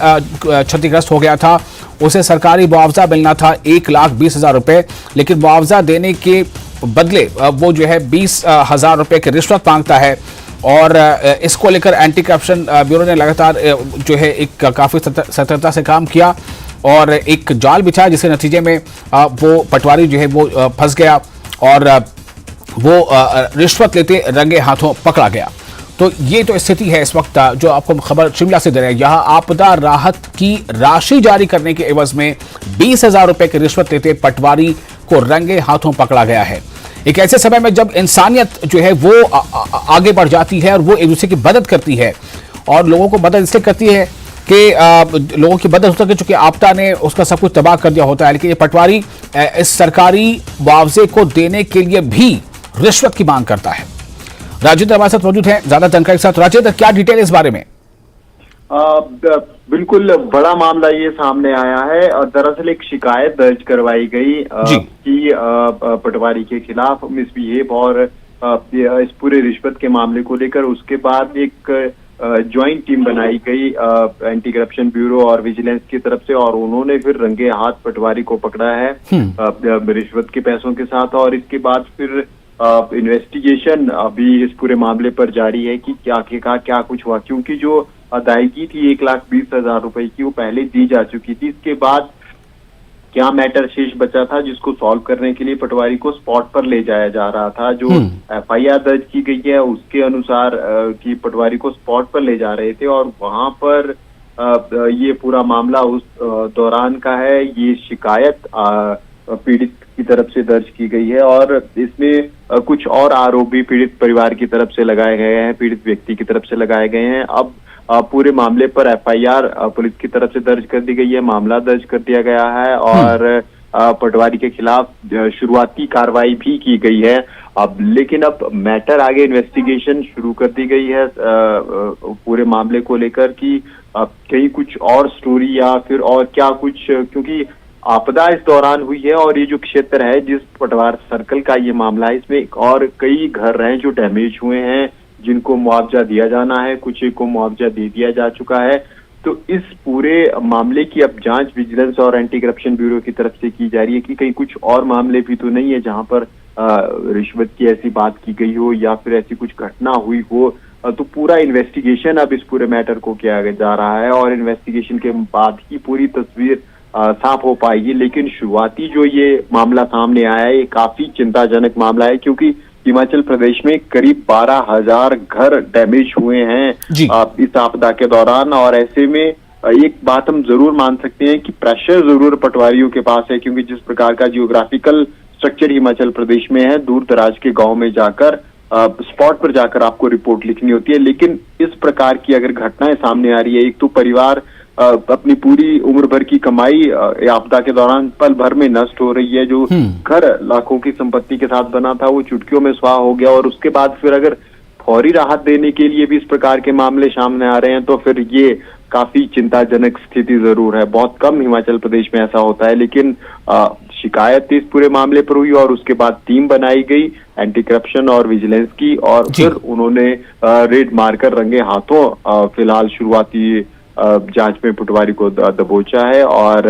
क्षतिग्रस्त हो गया था उसे सरकारी मुआवजा मिलना था 1,20,000 रुपए, लेकिन मुआवजा देने के बदले वो जो है 20,000 रुपए की रिश्वत मांगता है। और इसको लेकर एंटी करप्शन ब्यूरो ने लगातार जो है एक काफी सतर्कता से काम किया और एक जाल बिछाया, जिसके नतीजे में वो पटवारी जो है वो फंस गया और वो रिश्वत लेते रंगे हाथों पकड़ा गया। तो ये तो स्थिति है इस वक्त जो आपको खबर शिमला से दे रहे हैं। यहाँ आपदा राहत की राशि जारी करने के एवज में 20,000 रुपए की रिश्वत लेते पटवारी को रंगे हाथों पकड़ा गया है। एक ऐसे समय में जब इंसानियत जो है वो आगे बढ़ जाती है और वो एक दूसरे की मदद करती है और लोगों को मदद इसलिए करती है कि लोगों की मदद होता है क्योंकि आपदा ने उसका सब कुछ तबाह कर दिया होता है। लेकिन ये पटवारी इस सरकारी मुआवजे को देने के लिए भी रिश्वत की मांग करता है। राजेंद्र हमारे साथ मौजूद हैं ज्यादा जानकारी के साथ। राजेंद्र, क्या डिटेल इस बारे में? बिल्कुल बड़ा मामला ये सामने आया है और दरअसल एक शिकायत दर्ज करवाई गई कि पटवारी के खिलाफ मिसबिहेव और इस पूरे रिश्वत के मामले को लेकर। उसके बाद एक ज्वाइंट टीम बनाई गई एंटी करप्शन ब्यूरो और विजिलेंस की तरफ से और उन्होंने फिर रंगे हाथ पटवारी को पकड़ा है रिश्वत के पैसों के साथ। और इसके बाद फिर इन्वेस्टिगेशन अभी इस पूरे मामले पर जारी है कि क्या कुछ हुआ, क्योंकि जो अदायगी थी 1,20,000 रुपए की वो पहले दी जा चुकी थी। इसके बाद क्या मैटर शेष बचा था जिसको सॉल्व करने के लिए पटवारी को स्पॉट पर ले जाया जा रहा था। जो FIR दर्ज की गई है उसके अनुसार कि पटवारी को स्पॉट पर ले जा रहे थे और वहां पर ये पूरा मामला उस दौरान का है। ये शिकायत पीड़ित की तरफ से दर्ज की गई है और इसमें कुछ और आरोप भी पीड़ित परिवार की तरफ से लगाए गए हैं, पीड़ित व्यक्ति की तरफ से लगाए गए हैं। अब पूरे मामले पर FIR पुलिस की तरफ से दर्ज कर दी गई है, मामला दर्ज कर दिया गया है और पटवारी के खिलाफ शुरुआती कार्रवाई भी की गई है। अब लेकिन अब मैटर आगे इन्वेस्टिगेशन शुरू कर दी गई है पूरे मामले को लेकर कि कहीं कुछ और स्टोरी या फिर और क्या कुछ, क्योंकि आपदा इस दौरान हुई है और ये जो क्षेत्र है जिस पटवार सर्कल का ये मामला है, इसमें और कई घर हैं जो डैमेज हुए हैं, जिनको मुआवजा दिया जाना है, कुछ को मुआवजा दे दिया जा चुका है। तो इस पूरे मामले की अब जांच विजिलेंस और एंटी करप्शन ब्यूरो की तरफ से की जा रही है कि कहीं कुछ और मामले भी तो नहीं है जहां पर रिश्वत की ऐसी बात की गई हो या फिर ऐसी कुछ घटना हुई हो। तो पूरा इन्वेस्टिगेशन अब इस पूरे मैटर को किया जा रहा है और इन्वेस्टिगेशन के बाद ही पूरी तस्वीर साफ हो पाएगी। लेकिन शुरुआती जो ये मामला सामने आया है, ये काफी चिंताजनक मामला है क्योंकि हिमाचल प्रदेश में करीब 12,000 घर डैमेज हुए हैं इस आपदा के दौरान। और ऐसे में एक बात हम जरूर मान सकते हैं कि प्रेशर जरूर पटवारियों के पास है, क्योंकि जिस प्रकार का जियोग्राफिकल स्ट्रक्चर हिमाचल प्रदेश में है, दूर दराज के गांव में जाकर स्पॉट पर जाकर आपको रिपोर्ट लिखनी होती है। लेकिन इस प्रकार की अगर घटनाएं सामने आ रही है, एक तो परिवार अपनी पूरी उम्र भर की कमाई आपदा के दौरान पल भर में नष्ट हो रही है, जो घर लाखों की संपत्ति के साथ बना था वो चुटकियों में स्वाह हो गया, और उसके बाद फिर अगर फौरी राहत देने के लिए भी इस प्रकार के मामले सामने आ रहे हैं तो फिर ये काफी चिंताजनक स्थिति जरूर है। बहुत कम हिमाचल प्रदेश में ऐसा होता है, लेकिन शिकायत इस पूरे मामले पर हुई और उसके बाद टीम बनाई गई एंटी करप्शन और विजिलेंस की, और फिर उन्होंने रेड मारकर रंगे हाथों फिलहाल शुरुआती जांच में पटवारी को दबोचा है और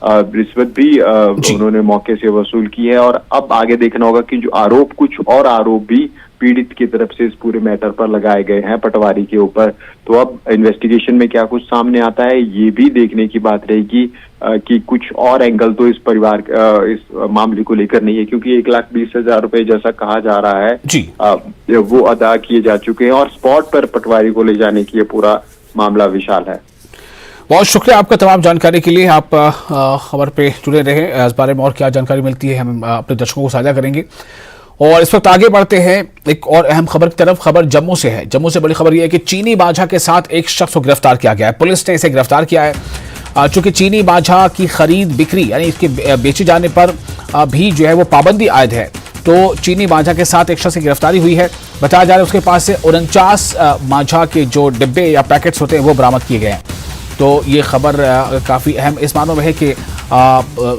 रिश्वत भी उन्होंने मौके से वसूल की है। और अब आगे देखना होगा कि जो आरोप, कुछ और आरोप भी पीड़ित की तरफ से इस पूरे मैटर पर लगाए गए हैं पटवारी के ऊपर। तो अब इन्वेस्टिगेशन में क्या कुछ सामने आता है ये भी देखने की बात रहेगी कि कुछ और एंगल तो इस परिवार इस मामले को लेकर नहीं है, क्योंकि 1,20,000 रुपए जैसा कहा जा रहा है वो अदा किए जा चुके हैं और स्पॉट पर पटवारी को ले जाने की ये पूरा मामला विशाल है। बहुत शुक्रिया आपका तमाम जानकारी के लिए। आप खबर पे जुड़े रहे, इस बारे में और क्या जानकारी मिलती है हम अपने दर्शकों को साझा करेंगे। और इस वक्त आगे बढ़ते हैं एक और अहम खबर की तरफ। खबर जम्मू से है। जम्मू से बड़ी खबर यह है कि चीनी मांझा के साथ एक शख्स को गिरफ्तार किया गया है। पुलिस ने इसे गिरफ्तार किया है। चूंकि चीनी मांझा की खरीद बिक्री यानी इसके बेचे जाने पर भी जो है वो पाबंदी आयद है, तो चीनी मांझा के साथ एक शख्स की गिरफ्तारी हुई है। बताया जा रहा है उसके पास से 49 मांझा के जो डिब्बे या पैकेट्स होते हैं वो बरामद किए गए हैं। तो ये खबर काफ़ी अहम इस मानों में है कि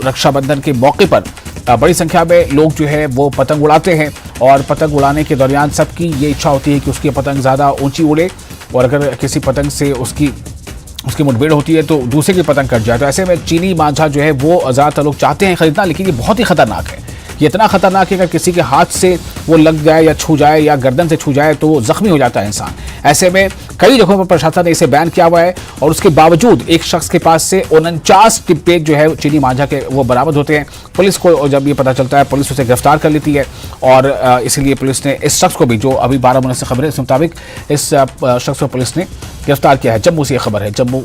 रक्षाबंधन के मौके पर बड़ी संख्या में लोग जो है वो पतंग उड़ाते हैं और पतंग उड़ाने के दौरान सबकी ये इच्छा होती है कि उसकी पतंग ज़्यादा ऊंची उड़े, और अगर किसी पतंग से उसकी मुठभेड़ होती है तो दूसरे की पतंग कट जाए। तो ऐसे में चीनी मांझा जो है वो ज़्यादातर लोग चाहते हैं खरीदना, लेकिन ये बहुत ही खतरनाक है। ये इतना खतरनाक है कि अगर किसी के हाथ से वो लग जाए या छू जाए या गर्दन से छू जाए तो वो जख्मी हो जाता है इंसान। ऐसे में कई जगहों पर प्रशासन ने इसे बैन किया हुआ है और उसके बावजूद एक शख्स के पास से 49 डिब्बे जो है चीनी मांझा के वो बरामद होते हैं। पुलिस को जब ये पता चलता है पुलिस उसे गिरफ्तार कर लेती है और इसीलिए पुलिस ने इस शख्स को भी, जो अभी 12 मिनट से खबर है, इस मुताबिक इस शख्स को पुलिस ने गिरफ्तार किया है। जम्मू से यह खबर है। जम्मू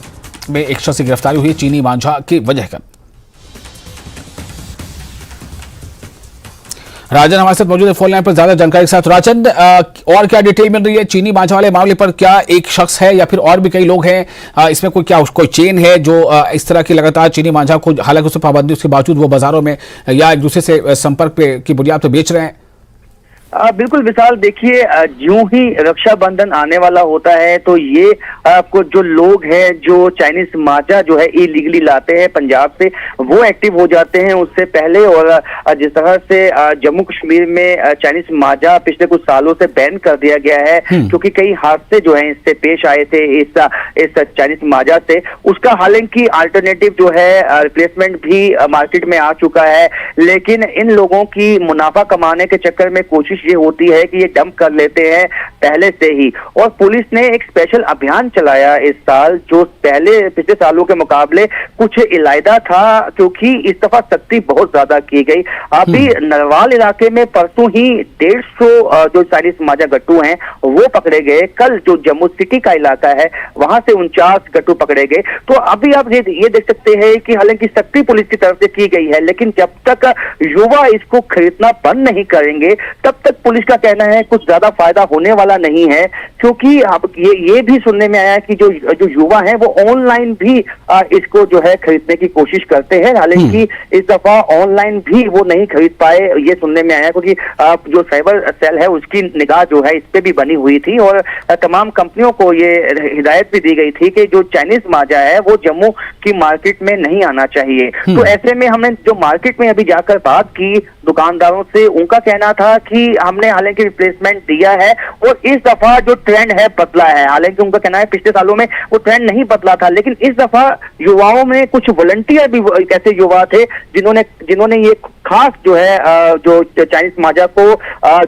में एक शख्स की गिरफ्तारी हुई चीनी मांझा की वजह कर। राजन हमारे साथ मौजूद है फोन लाइन पर ज्यादा जानकारी के साथ। राजन, और क्या डिटेल मिल रही है चीनी मांझा वाले मामले पर? क्या एक शख्स है या फिर और भी कई लोग हैं? इसमें कोई चेन है जो इस तरह की लगातार चीनी मांझा को, हालांकि उससे पाबंदी उसके बावजूद वो बाजारों में या एक दूसरे से संपर्क पे की बुनियाद पर बेच रहे हैं? बिल्कुल विशाल, देखिए ज्यों ही रक्षाबंधन आने वाला होता है तो ये आपको जो लोग हैं जो चाइनीज मांझा जो है इलीगली लाते हैं पंजाब से, वो एक्टिव हो जाते हैं उससे पहले। और जिस तरह से जम्मू कश्मीर में चाइनीज मांझा पिछले कुछ सालों से बैन कर दिया गया है, क्योंकि कई हादसे जो है इससे पेश आए थे इस चाइनीज मांझा से, उसका हालांकि अल्टरनेटिव जो है रिप्लेसमेंट भी मार्केट में आ चुका है। लेकिन इन लोगों की मुनाफा कमाने के चक्कर में कोशिश ये होती है कि ये डंप कर लेते हैं पहले से ही। और पुलिस ने एक स्पेशल अभियान चलाया इस साल, जो पिछले सालों के मुकाबले कुछ इलायदा था, क्योंकि इस दफा सख्ती बहुत ज्यादा की गई। अभी नरवाल इलाके में परसों ही 150 जो चाइनीज माजा गट्टू हैं वो पकड़े गए। कल जो जम्मू सिटी का इलाका है वहां से 49 गट्टू पकड़े गए। तो अभी आप ये देख सकते हैं कि हालांकि सख्ती पुलिस की तरफ से की गई है, लेकिन जब तक युवा इसको खरीदना बंद नहीं करेंगे तब तक पुलिस का कहना है कुछ ज्यादा फायदा होने वाला नहीं है। क्योंकि अब ये भी सुनने में आया कि जो युवा हैं वो ऑनलाइन भी इसको जो है खरीदने की कोशिश करते हैं। हालांकि इस दफा ऑनलाइन भी वो नहीं खरीद पाए, ये सुनने में आया, क्योंकि जो साइबर सेल है उसकी निगाह जो है इस पे भी बनी हुई थी और तमाम कंपनियों को ये हिदायत भी दी गई थी कि जो चाइनीज माजा है वो जम्मू की मार्केट में नहीं आना चाहिए। तो ऐसे में हमने जो मार्केट में अभी जाकर बात की दुकानदारों से, उनका कहना था कि हमने हालांकि रिप्लेसमेंट दिया है और इस दफा जो ट्रेंड है बदला है। हालांकि उनका कहना है पिछले सालों में वो ट्रेंड नहीं बदला था, लेकिन इस दफा युवाओं में कुछ वॉलंटियर भी ऐसे युवा थे जिन्होंने ये खास जो है जो चाइनीज माजा को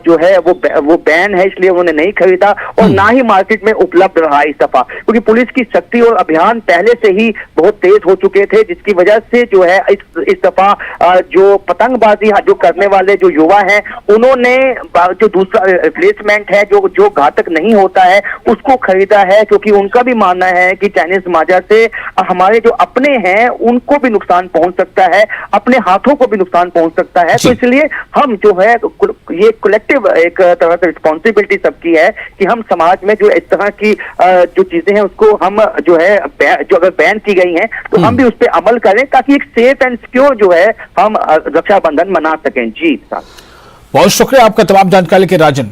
जो है वो बैन है इसलिए उन्होंने नहीं खरीदा और ना ही मार्केट में उपलब्ध रहा इस दफा, क्योंकि पुलिस की सख्ती और अभियान पहले से ही बहुत तेज हो चुके थे, जिसकी वजह से जो है इस दफा जो पतंगबाजी जो करने वाले जो युवा हैं उन्होंने जो दूसरा रिप्लेसमेंट है जो घातक नहीं होता है उसको खरीदा है, क्योंकि उनका भी मानना है कि चाइनीज माजा से हमारे जो अपने हैं उनको भी नुकसान पहुंच सकता है, अपने हाथों को भी नुकसान पहुंच सकता है। तो इसलिए हम जो है ये कलेक्टिव एक तरह से रिस्पॉन्सिबिलिटी सबकी है कि हम समाज में जो इस तरह की जो चीजें हैं उसको हम जो है जो अगर बैन की गई हैं तो हम भी उस पर अमल करें ताकि एक सेफ एंड सिक्योर जो है हम रक्षाबंधन मना सकें। जी साहब, बहुत शुक्रिया आपका तमाम जानकारी के राजन।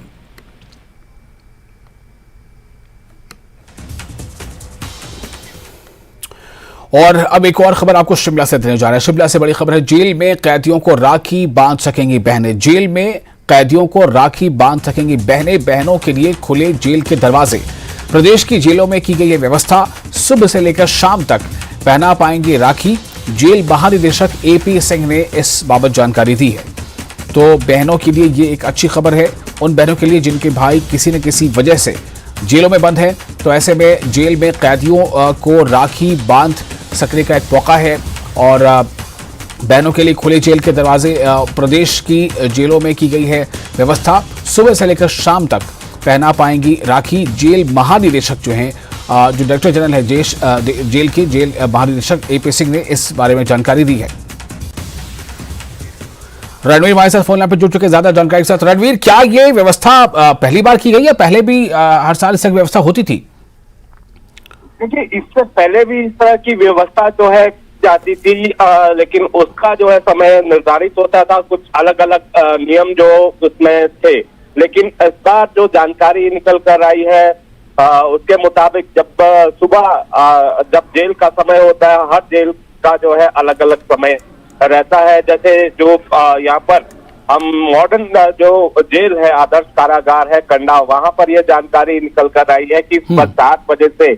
और अब एक और खबर आपको शिमला से देने जा रहा है। शिमला से बड़ी खबर है, जेल में कैदियों को राखी बांध सकेंगी बहनें। जेल में कैदियों को राखी बांध सकेंगी बहनें। बहनों के लिए खुले जेल के दरवाजे। प्रदेश की जेलों में की गई है व्यवस्था, सुबह से लेकर शाम तक पहना पाएंगे राखी। जेल महानिदेशक एपी सिंह ने इस बाबत जानकारी दी है। तो बहनों के लिए ये एक अच्छी खबर है, उन बहनों के लिए जिनके भाई किसी न किसी वजह से जेलों में बंद है। तो ऐसे में जेल में कैदियों को राखी बांध सकने का एक मौका है और बहनों के लिए खुले जेल के दरवाजे। प्रदेश की जेलों में की गई है व्यवस्था, सुबह से लेकर शाम तक पहना पाएंगी राखी। जेल महानिदेशक जो हैं, जो डायरेक्टर जनरल है जेल महानिदेशक एपी सिंह ने इस बारे में जानकारी दी है। रणवीर हमारे साथ फोन लाइन पर जुड़ चुके ज्यादा जानकारी के साथ। रणवीर, क्या ये व्यवस्था पहली बार की गई है, पहले भी हर साल इस तरह की व्यवस्था होती थी? देखिए, इससे पहले भी इस तरह की व्यवस्था जो है जाती थी, लेकिन उसका जो है समय निर्धारित होता था, कुछ अलग अलग नियम जो उसमें थे। लेकिन इस बार जो जानकारी निकल कर आई है उसके मुताबिक जब सुबह जब जेल का समय होता है, हर जेल का जो है अलग अलग समय रहता है। जैसे जो यहाँ पर हम मॉडर्न जो जेल है, आदर्श कारागार है कंडा, वहां पर यह जानकारी निकल कर आई है कि सुबह 7 बजे से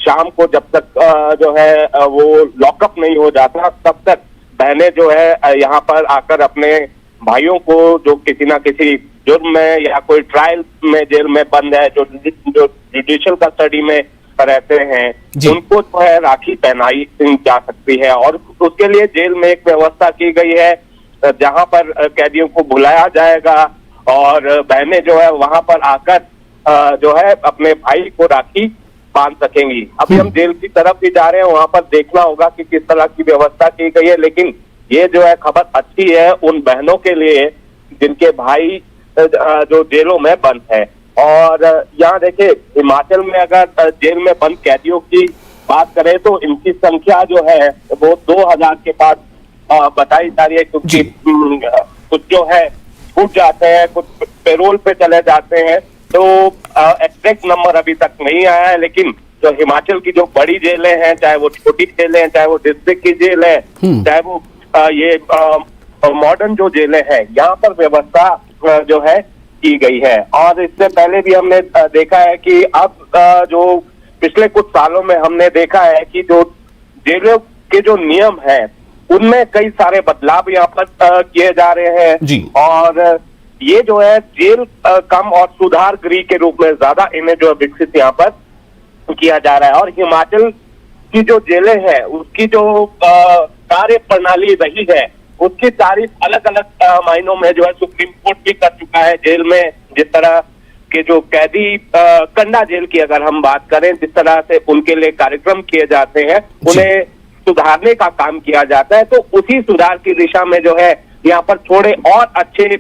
शाम को जब तक जो है वो लॉकअप नहीं हो जाता तब तक बहनें जो है यहाँ पर आकर अपने भाइयों को जो किसी ना किसी जुर्म में या कोई ट्रायल में जेल में बंद है, जो जुडिशियल कस्टडी में रहते हैं, उनको जो है राखी पहनाई जा सकती है। और उसके लिए जेल में एक व्यवस्था की गई है जहां पर कैदियों को बुलाया जाएगा और बहनें जो है वहां पर आकर जो है अपने भाई को राखी बांध सकेंगी। अभी हम जेल की तरफ भी जा रहे हैं, वहां पर देखना होगा कि किस तरह की व्यवस्था की गई है। लेकिन ये जो है खबर अच्छी है उन बहनों के लिए जिनके भाई जो जेलों में बंद है। और यहाँ देखिए, हिमाचल में अगर जेल में बंद कैदियों की बात करें तो इनकी संख्या जो है वो 2000 के पास बताई जा रही है, क्योंकि कुछ जो है छूट जाते हैं, कुछ पेरोल पे चले जाते हैं। तो एग्जैक्ट नंबर अभी तक नहीं आया है, लेकिन जो हिमाचल की जो बड़ी जेलें हैं, चाहे वो छोटी जेलें हैं, चाहे वो डिस्ट्रिक्ट की जेल है, चाहे वो ये मॉडर्न जो जेलें हैं, यहाँ पर व्यवस्था जो है की गई है। और इससे पहले भी हमने देखा है कि अब जो पिछले कुछ सालों में हमने देखा है कि जो जेलों के जो नियम हैं उनमें कई सारे बदलाव यहाँ पर किए जा रहे हैं। और ये जो है जेल कम और सुधार गृह के रूप में ज्यादा इन्हें जो विकसित यहाँ पर किया जा रहा है। और हिमाचल की जो जेलें हैं, उसकी जो कार्य प्रणाली रही है, उसकी तारीफ अलग अलग मायनों में जो है सुप्रीम कोर्ट भी कर चुका है। जेल में जिस तरह के जो कैदी कंडा जेल की अगर हम बात करें, जिस तरह से उनके लिए कार्यक्रम किए जाते हैं, उन्हें सुधारने का काम किया जाता है, तो उसी सुधार की दिशा में जो है यहाँ पर थोड़े और अच्छे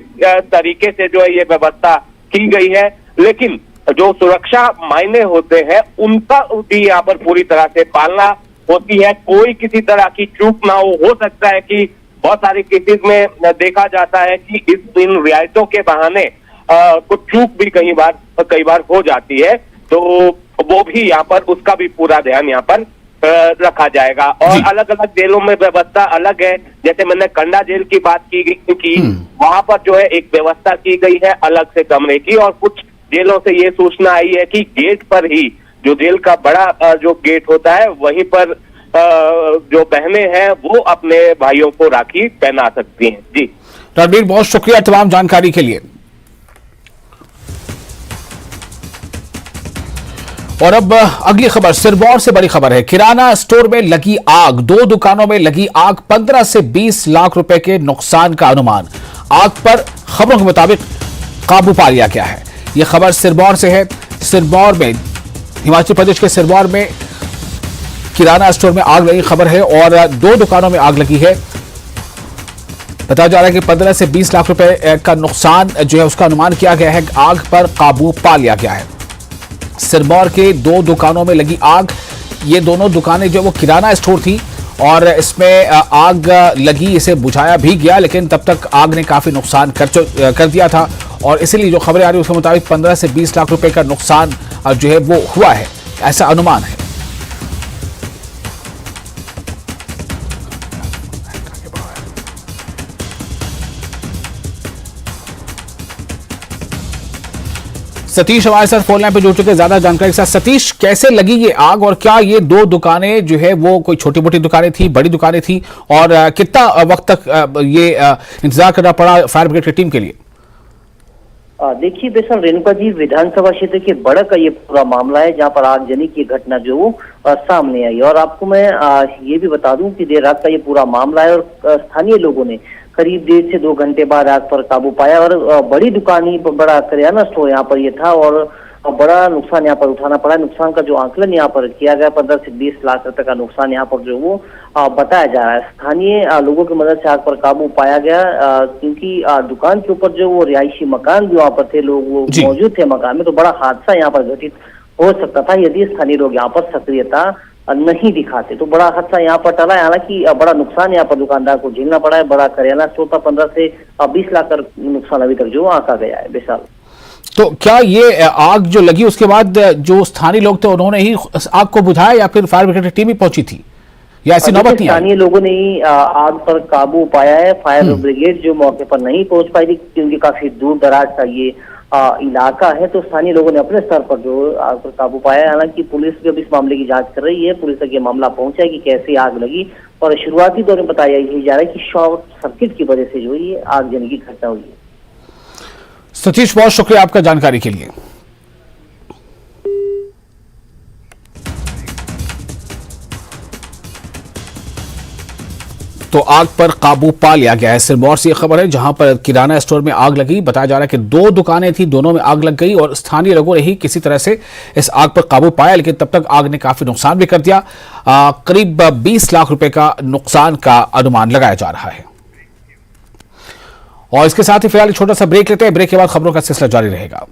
तरीके से जो है ये व्यवस्था की गई है। लेकिन जो सुरक्षा मायने होते हैं उनका भी यहाँ पर पूरी तरह से पालना होती है। कोई किसी तरह की चूक ना हो सकता है कि बहुत सारी केसेस में देखा जाता है कि इन रियायतों के बहाने कुछ चूक भी कई बार हो जाती है, तो वो भी यहाँ पर उसका भी पूरा ध्यान यहाँ पर रखा जाएगा। और अलग अलग जेलों में व्यवस्था अलग है। जैसे मैंने कंडा जेल की बात की वहां पर जो है एक व्यवस्था की गई है अलग से कमरे की, और कुछ जेलों से ये सूचना आई है कि गेट पर ही, जो जेल का बड़ा जो गेट होता है, वहीं पर जो बहनें हैं वो अपने भाइयों को राखी पहना सकती हैं। जी रणबीर, बहुत शुक्रिया तमाम जानकारी के लिए। और अब अगली खबर सिरमौर से बड़ी खबर है। किराना स्टोर में लगी आग, 2 दुकानों में लगी आग, 15 से 20 लाख रुपए के नुकसान का अनुमान। आग पर खबरों के मुताबिक काबू पा लिया गया है। यह खबर सिरमौर से है। सिरमौर में, हिमाचल प्रदेश के सिरमौर में किराना स्टोर में आग लगी खबर है और 2 दुकानों में आग लगी है। बताया जा रहा है कि 15 से 20 लाख रुपए का नुकसान जो है उसका अनुमान किया गया है। आग पर काबू पा लिया गया है। सिरमौर के 2 दुकानों में लगी आग। ये दोनों दुकानें जो वो किराना स्टोर थी और इसमें आग लगी, इसे बुझाया भी गया, लेकिन तब तक आग ने काफी नुकसान कर दिया था और इसीलिए जो खबरें आ रही है उसके मुताबिक 15 से 20 लाख रुपए का नुकसान जो है वो हुआ है, ऐसा अनुमान है। सतीश हमारे साथ फोन लाइन पे जुड़ चुके हैं ज्यादा जानकारी के साथ। सतीश, कैसे लगी ये आग और क्या ये 2 दुकानें जो है वो कोई छोटी मोटी दुकानें थी, बड़ी दुकानें थी, और कितना वक्त तक ये इंतजार करना पड़ा फायर ब्रिगेड की टीम के लिए? देखिए बेसन, रेणुका जी, विधानसभा क्षेत्र के बड़ा का ये पूरा मामला है जहाँ पर आगजनी की घटना जो वो सामने आई। और आपको मैं ये भी बता दूं कि देर रात का ये पूरा मामला है और स्थानीय लोगों ने करीब 1.5 से 2 घंटे बाद आग पर काबू पाया और बड़ी दुकानी, बड़ा किराना स्टोर यहाँ पर ये था और बड़ा नुकसान यहाँ पर उठाना पड़ा। नुकसान का जो आंकलन यहाँ पर किया गया 15 से 20 लाख रुपए का नुकसान यहाँ पर जो वो बताया जा रहा है। स्थानीय लोगों की मदद से आग पर काबू पाया गया क्योंकि दुकान के ऊपर जो वो रिहायशी मकान भी वहाँ पर थे, लोग वो मौजूद थे मकान में, तो बड़ा हादसा यहाँ पर घटित हो सकता था यदि स्थानीय लोग यहाँ पर सक्रियता नहीं दिखाते, तो बड़ा हादसा यहाँ पर टला है। हालांकि बड़ा नुकसान यहाँ पर दुकानदार को झेलना पड़ा है। बड़ा करियाना स्टोर था, 15 से 20 लाख का नुकसान अभी तक जो आंका गया है। विशाल, तो क्या ये आग जो लगी उसके बाद जो स्थानीय लोग थे उन्होंने ही आग को बुझाया या फिर फायर ब्रिगेड की टीम ही पहुंची थी, या ऐसी नौबत नहीं? स्थानीय लोगों ने ही आग पर काबू पाया है। फायर ब्रिगेड जो मौके पर नहीं पहुंच पाई थी क्योंकि काफी दूर दराज का ये इलाका है, तो स्थानीय लोगों ने अपने स्तर पर जो आग पर काबू पाया है। हालांकि पुलिस भी अब इस मामले की जांच कर रही है। पुलिस तक ये मामला पहुंचा है कि कैसे आग लगी, और शुरुआती दौर में बताया जा रहा है कि शॉर्ट सर्किट की वजह से जो ये आगजनी की घटना हुई है। सतीश, बहुत शुक्रिया आपका जानकारी के लिए। तो आग पर काबू पा लिया गया है। सिरमौर से यह खबर है जहां पर किराना स्टोर में आग लगी। बताया जा रहा है कि 2 दुकानें थी, दोनों में आग लग गई और स्थानीय लोगों ने ही किसी तरह से इस आग पर काबू पाया, लेकिन तब तक आग ने काफी नुकसान भी कर दिया। करीब 20 लाख रुपए का नुकसान का अनुमान लगाया जा रहा है। और इसके साथ ही फिलहाल छोटा सा ब्रेक लेते हैं। ब्रेक के बाद खबरों का सिलसिला जारी रहेगा।